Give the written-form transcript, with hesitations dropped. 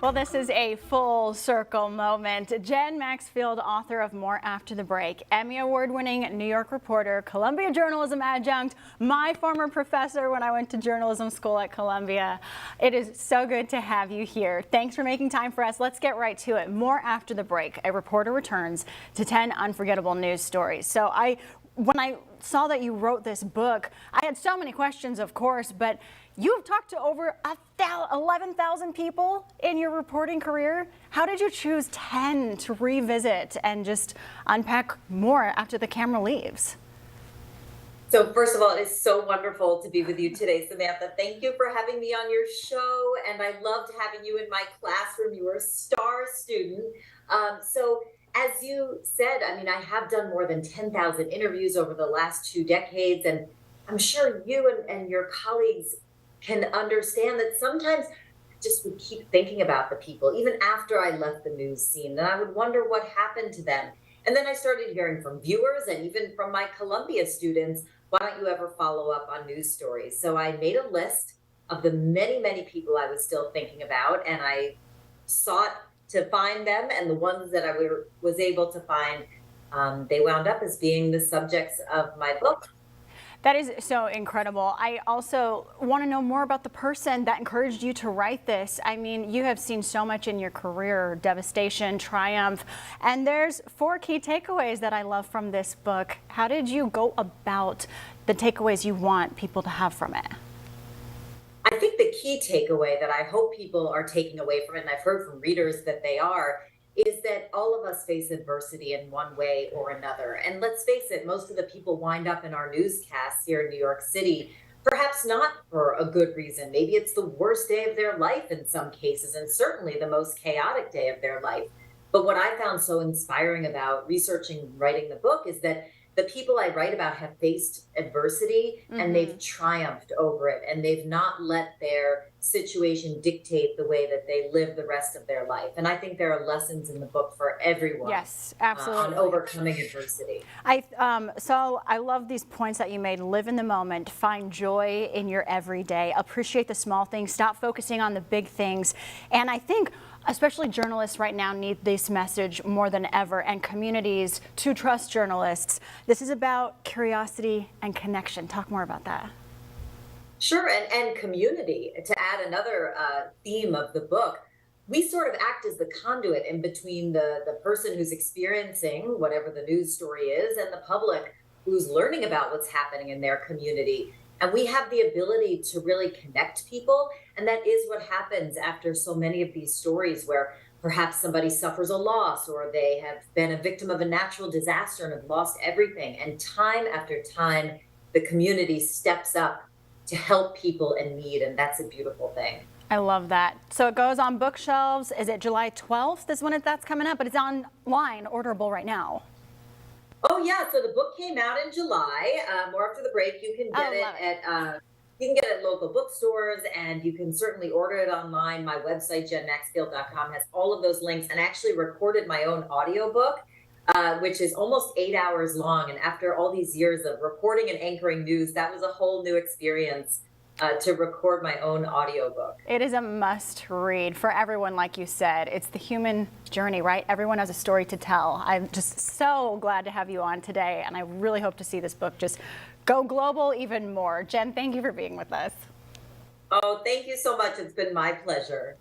Well, this is a full circle moment. Jen Maxfield, author of More After the Break, Emmy Award-winning New York reporter, Columbia journalism adjunct, my former professor when I went to journalism school at Columbia. It is so good to have you here. Thanks for making time for us. Let's get right to it. More After the Break, a reporter returns to 10 unforgettable news stories. So when I saw that you wrote this book, I had so many questions, of course, but you have talked to over 11,000 people in your reporting career. How did you choose 10 to revisit and just unpack more after the camera leaves? So first of all, it is so wonderful to be with you today, Samantha. Thank you for having me on your show, and I loved having you in my classroom. You were a star student. So as you said, I mean, I have done more than 10,000 interviews over the last 2 decades, and I'm sure you and your colleagues can understand that sometimes I just would keep thinking about the people, even after I left the news scene, and I would wonder what happened to them. And then I started hearing from viewers and even from my Columbia students, why don't you ever follow up on news stories? So I made a list of the many, many people I was still thinking about, and I sought to find them, and the ones that I was able to find, they wound up as being the subjects of my book. That is so incredible. I also want to know more about the person that encouraged you to write this. I mean, you have seen so much in your career, devastation, triumph, and there's 4 key takeaways that I love from this book. How did you go about the takeaways you want people to have from it? I think the key takeaway that I hope people are taking away from it, and I've heard from readers that they are, is that all of us face adversity in one way or another. And let's face it, most of the people wind up in our newscasts here in New York City, perhaps not for a good reason. Maybe it's the worst day of their life in some cases, and certainly the most chaotic day of their life. But what I found so inspiring about researching and writing the book is that the people I write about have faced adversity and they've triumphed over it, and they've not let their situation dictate the way that they live the rest of their life. And I think there are lessons in the book for everyone. Yes, absolutely. On overcoming adversity. So I love these points that you made. Live in the moment, find joy in your everyday, appreciate the small things, stop focusing on the big things. And I think especially journalists right now need this message more than ever, and communities to trust journalists. This is about curiosity and connection. Talk more about that. Sure, and community. To add another theme of the book, we sort of act as the conduit in between the person who's experiencing whatever the news story is and the public who's learning about what's happening in their community. And we have the ability to really connect people. And that is what happens after so many of these stories where perhaps somebody suffers a loss or they have been a victim of a natural disaster and have lost everything. And time after time, the community steps up to help people in need. And that's a beautiful thing. I love that. So it goes on bookshelves. Is it July 12th is when that's coming up? But it's online, orderable right now. Oh yeah, so the book came out in July. More After the Break, you can get it at local bookstores, and you can certainly order it online. My website, jenmaxfield.com, has all of those links, and actually recorded my own audiobook, which is almost 8 hours long. And after all these years of reporting and anchoring news, that was a whole new experience. To record my own audiobook. It is a must read for everyone, like you said. It's the human journey, right? Everyone has a story to tell. I'm just so glad to have you on today, and I really hope to see this book just go global even more. Jen, thank you for being with us. Oh, thank you so much. It's been my pleasure.